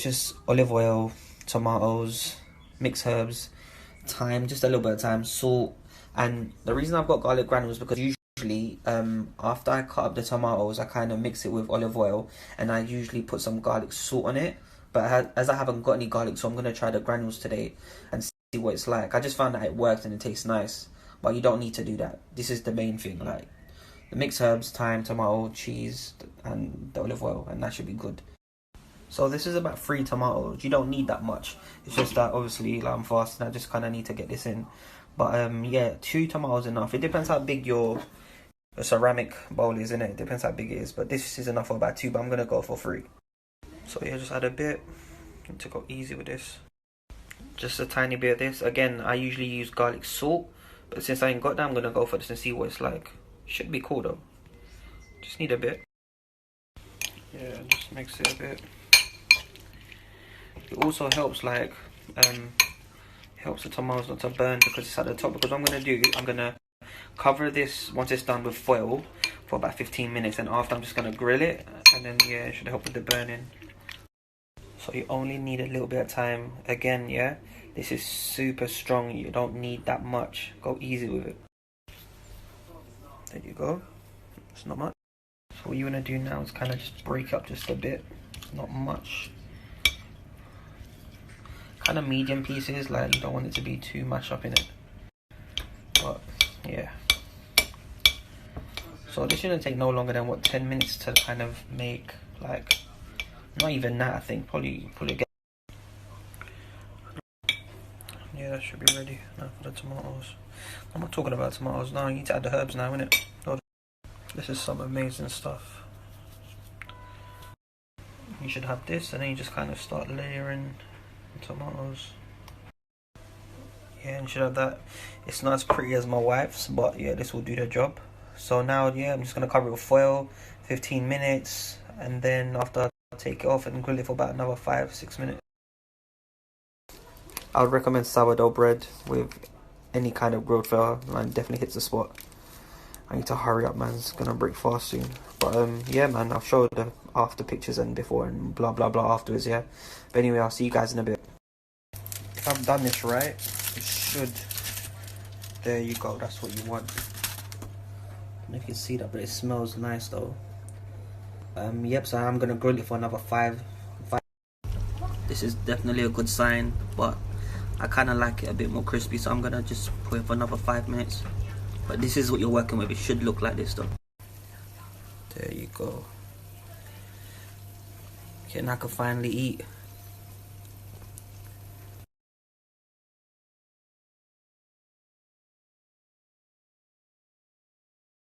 Just olive oil, tomatoes, mixed herbs, thyme, just a little bit of thyme, salt. And the reason I've got garlic granules because usually after I cut up the tomatoes, I kind of mix it with olive oil, and I usually put some garlic salt on it. But as I haven't got any garlic, so I'm going to try the granules today and see what it's like. I just found that it worked and it tastes nice, but you don't need to do that. This is the main thing, like the mixed herbs, thyme, tomato, cheese, and the olive oil, and that should be good. So this is about 3 tomatoes. You don't need that much. It's just that obviously like, I'm fasting. I just kind of need to get this in. But yeah, 2 tomatoes enough. It depends how big your ceramic bowl is, innit? It depends how big it is. But this is enough for about 2. But I'm gonna go for 3. So yeah, just add a bit. Need to go easy with this. Just a tiny bit of this. Again, I usually use garlic salt, but since I ain't got that, I'm gonna go for this and see what it's like. Should be cool though. Just need a bit. Yeah, just mix it a bit. It also helps like helps the tomatoes not to burn because it's at the top. Because what I'm gonna do, I'm gonna cover this once it's done with foil for about 15 minutes, and after I'm just gonna grill it, and then yeah, it should help with the burning. So you only need a little bit of time. Again, yeah, this is super strong. You don't need that much. Go easy with it. There you go. It's not much. So what you wanna do now is kind of just break up just a bit. Not much. Kind of medium pieces, like you don't want it to be too mashed up in it. But yeah. So this shouldn't take no longer than what, 10 minutes to kind of make, like not even that, I think. Probably get. Yeah, that should be ready now for the tomatoes. I'm not talking about tomatoes now. You need to add the herbs now, innit? This is some amazing stuff. You should have this, and then you just kind of start layering tomatoes. Yeah, and you should have that. It's not as pretty as my wife's, but yeah, this will do the job. So now, yeah, I'm just gonna cover it with foil, 15 minutes, and then after I take it off and grill it for about another 5-6 minutes. I would recommend sourdough bread with any kind of grilled feta. Man, definitely hits the spot. I need to hurry up, man. It's gonna break fast soon. But yeah, man, I'll show the after pictures and before and blah blah blah afterwards. Yeah. But anyway, I'll see you guys in a bit. If I've done this right, it should. There you go. That's what you want. I don't know if you can see that, but it smells nice though. Yep. So I'm gonna grill it for another 5. This is definitely a good sign, but I kind of like it a bit more crispy, so I'm gonna just put it for another 5 minutes. But this is what you're working with. It should look like this though. There you go. Okay, now I can finally eat.